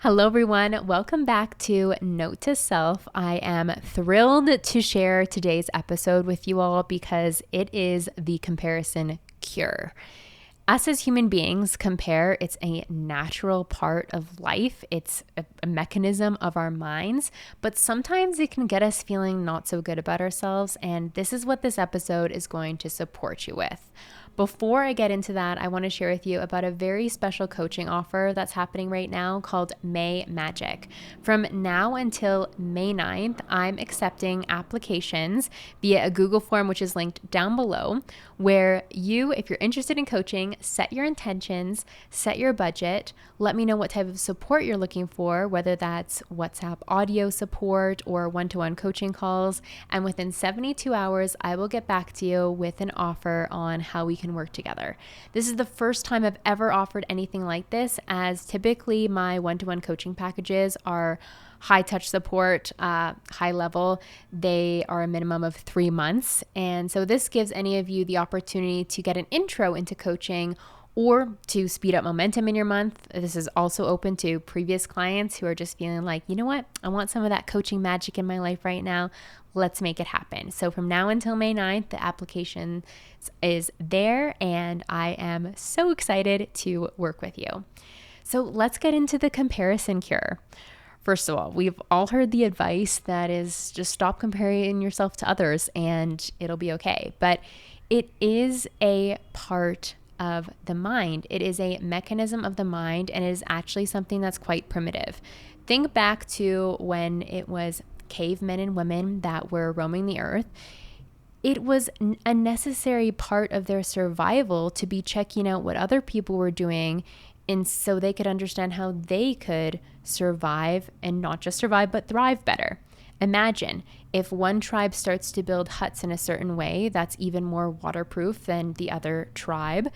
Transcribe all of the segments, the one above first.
Hello, everyone. Welcome back to Note to Self. I am thrilled to share today's episode with you all because it is the comparison cure. Us as human beings compare. It's a natural part of life. It's a mechanism of our minds, but sometimes it can get us feeling not so good about ourselves. And this is what this episode is going to support you with. Before I get into that, I want to share with you about a very special coaching offer that's happening right now called May Magic. From now until May 9th, I'm accepting applications via a Google form, which is linked down below, where you, if you're interested in coaching, set your intentions, set your budget, let me know what type of support you're looking for, whether that's WhatsApp audio support or one-to-one coaching calls. And within 72 hours, I will get back to you with an offer on how we can work together. This is the first time I've ever offered anything like this, as typically my one-to-one coaching packages are high touch support, high level. They are a minimum of 3 months. And so this gives any of you the opportunity to get an intro into coaching or to speed up momentum in your month. This is also open to previous clients who are just feeling like, you know what, I want some of that coaching magic in my life right now. Let's make it happen. So from now until May 9th, the application is there, and I am so excited to work with you. So let's get into the comparison cure. First of all, we've all heard the advice that is just stop comparing yourself to others and it'll be okay. But it is a part of the mind. It is a mechanism of the mind, and it is actually something that's quite primitive. Think back to when it was cavemen and women that were roaming the earth. It was a necessary part of their survival to be checking out what other people were doing, and so they could understand how they could survive, and not just survive, but thrive better. Imagine if one tribe starts to build huts in a certain way that's even more waterproof than the other tribe.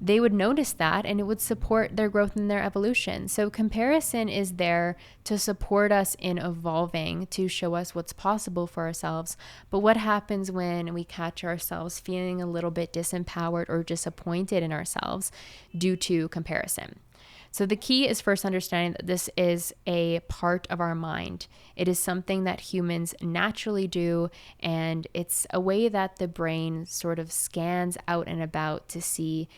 They would notice that, and it would support their growth and their evolution. So comparison is there to support us in evolving, to show us what's possible for ourselves. But what happens when we catch ourselves feeling a little bit disempowered or disappointed in ourselves due to comparison? So the key is first understanding that this is a part of our mind. It is something that humans naturally do, and it's a way that the brain sort of scans out and about to see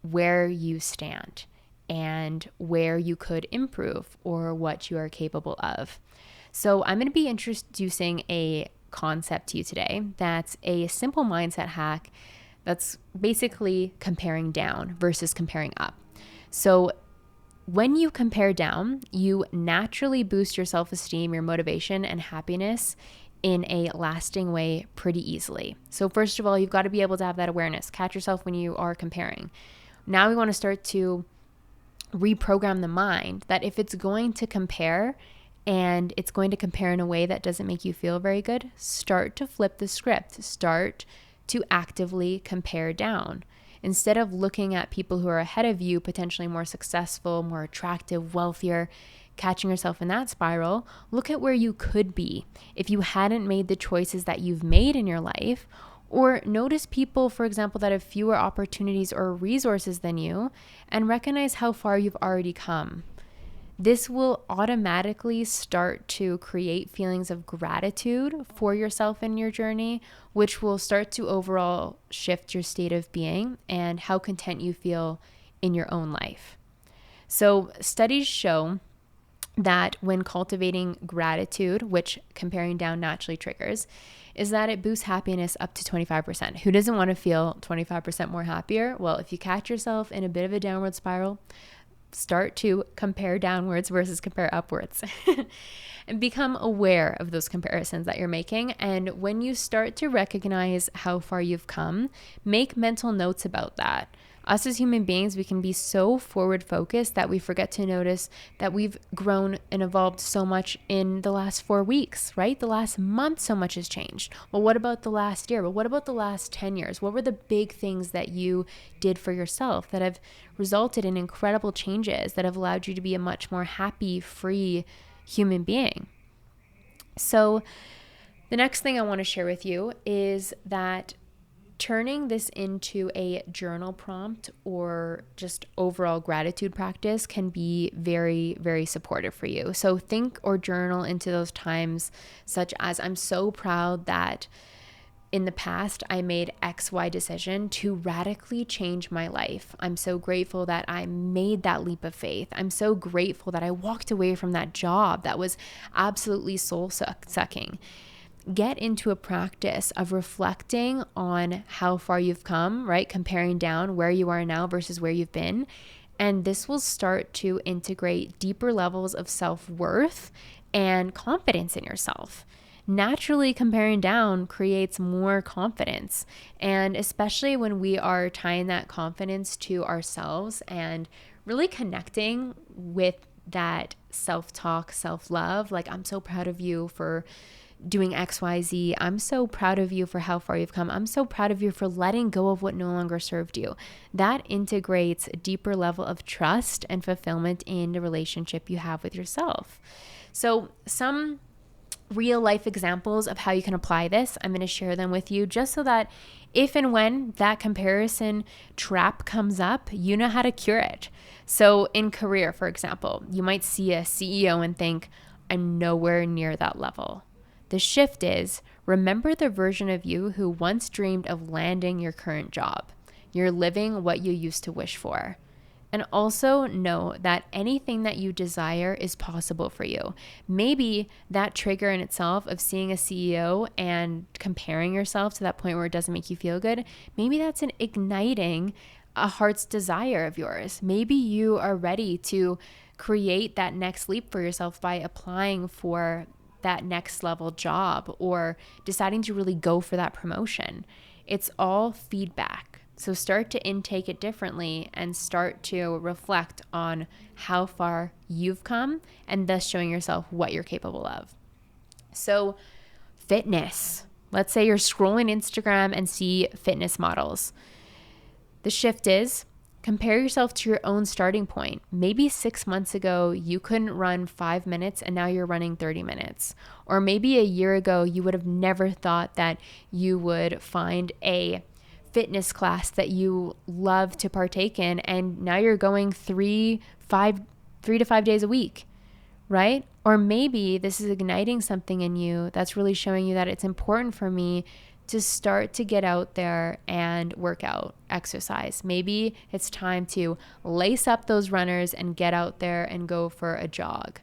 where you stand and where you could improve or what you are capable of. So I'm going to be introducing a concept to you today that's a simple mindset hack that's basically comparing down versus comparing up. So when you compare down, you naturally boost your self-esteem, your motivation, and happiness in a lasting way pretty easily. So first of all, you've got to be able to have that awareness. Catch yourself when you are comparing. Now we want to start to reprogram the mind that if it's going to compare and it's going to compare in a way that doesn't make you feel very good, start to flip the script. Start to actively compare down. Instead of looking at people who are ahead of you, potentially more successful, more attractive, wealthier, catching yourself in that spiral, look at where you could be if you hadn't made the choices that you've made in your life. Or notice people, for example, that have fewer opportunities or resources than you, and recognize how far you've already come. This will automatically start to create feelings of gratitude for yourself and your journey, which will start to overall shift your state of being and how content you feel in your own life. So studies show that when cultivating gratitude, which comparing down naturally triggers, is that it boosts happiness up to 25%. Who doesn't want to feel 25% more happier? Well, if you catch yourself in a bit of a downward spiral, start to compare downwards versus compare upwards and become aware of those comparisons that you're making. And when you start to recognize how far you've come, make mental notes about that. Us as human beings, we can be so forward focused that we forget to notice that we've grown and evolved so much in the last 4 weeks, right? The last month, so much has changed. Well, what about the last year? Well, what about the last 10 years? What were the big things that you did for yourself that have resulted in incredible changes that have allowed you to be a much more happy, free human being? So the next thing I want to share with you is that Turning this into a journal prompt or just overall gratitude practice can be very, very supportive for you. So think or journal into those times, such as, I'm so proud that in the past I made XY decision to radically change my life. I'm so grateful that I made that leap of faith. I'm so grateful that I walked away from that job that was absolutely soul sucking. Get into a practice of reflecting on how far you've come, right? Comparing down where you are now versus where you've been. And this will start to integrate deeper levels of self-worth and confidence in yourself. Naturally, comparing down creates more confidence. And especially when we are tying that confidence to ourselves and really connecting with that self-talk, self-love, like, I'm so proud of you for doing XYZ. I'm so proud of you for how far you've come. I'm so proud of you for letting go of what no longer served you. That integrates a deeper level of trust and fulfillment in the relationship you have with yourself. So some real life examples of how you can apply this, I'm going to share them with you just so that if and when that comparison trap comes up, you know how to cure it. So in career, for example, you might see a CEO and think, I'm nowhere near that level. The shift is, remember the version of you who once dreamed of landing your current job. You're living what you used to wish for. And also know that anything that you desire is possible for you. Maybe that trigger in itself of seeing a CEO and comparing yourself to that point where it doesn't make you feel good, maybe that's igniting a heart's desire of yours. Maybe you are ready to create that next leap for yourself by applying for that next level job or deciding to really go for that promotion. It's all feedback. So start to intake it differently and start to reflect on how far you've come and thus showing yourself what you're capable of. So fitness. Let's say you're scrolling Instagram and see fitness models. The shift is, compare yourself to your own starting point. Maybe 6 months ago, you couldn't run 5 minutes and now you're running 30 minutes. Or maybe a year ago, you would have never thought that you would find a fitness class that you love to partake in. And now you're going 3 to 5 days a week, right? Or maybe this is igniting something in you that's really showing you that it's important for me to start to get out there and work out, exercise. Maybe it's time to lace up those runners and get out there and go for a jog,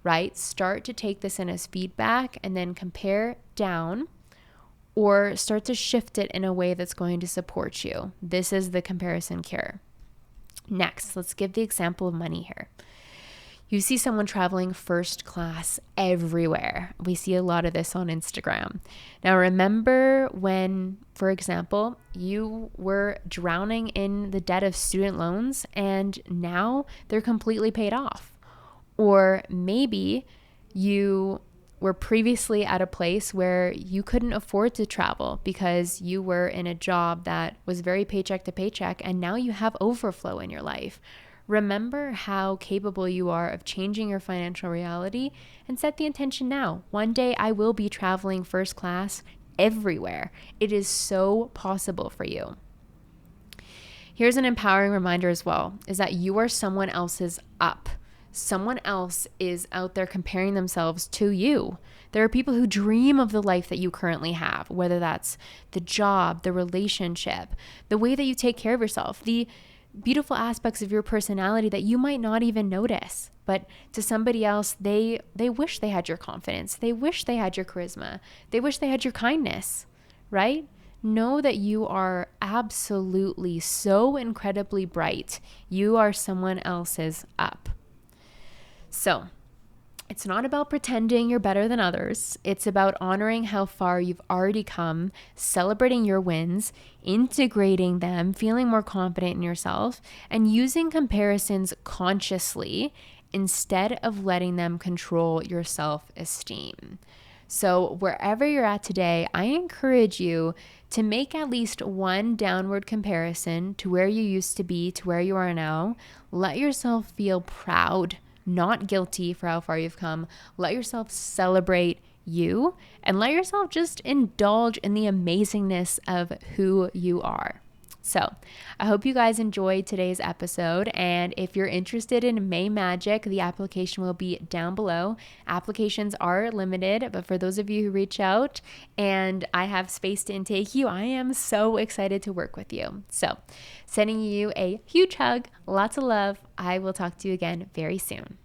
right? Start to take this in as feedback and then compare down or start to shift it in a way that's going to support you. This is the comparison cure. Next, let's give the example of money here. You see someone traveling first class everywhere. We see a lot of this on Instagram. Now, remember when, for example, you were drowning in the debt of student loans and now they're completely paid off. Or maybe you were previously at a place where you couldn't afford to travel because you were in a job that was very paycheck to paycheck and now you have overflow in your life. Remember how capable you are of changing your financial reality and set the intention now. One day I will be traveling first class everywhere. It is so possible for you. Here's an empowering reminder as well, is that you are someone else's up. Someone else is out there comparing themselves to you. There are people who dream of the life that you currently have, whether that's the job, the relationship, the way that you take care of yourself, the beautiful aspects of your personality that you might not even notice. But to somebody else, they wish they had your confidence. They wish they had your charisma. They wish they had your kindness, right? Know that you are absolutely so incredibly bright. You are someone else's up. So it's not about pretending you're better than others. It's about honoring how far you've already come, celebrating your wins, integrating them, feeling more confident in yourself, and using comparisons consciously instead of letting them control your self-esteem. So wherever you're at today, I encourage you to make at least one downward comparison to where you used to be to where you are now. Let yourself feel proud, not guilty for how far you've come. Let yourself celebrate you and let yourself just indulge in the amazingness of who you are. So I hope you guys enjoyed today's episode. And if you're interested in May Magic, the application will be down below. Applications are limited, but for those of you who reach out and I have space to intake you, I am so excited to work with you. So sending you a huge hug, lots of love. I will talk to you again very soon.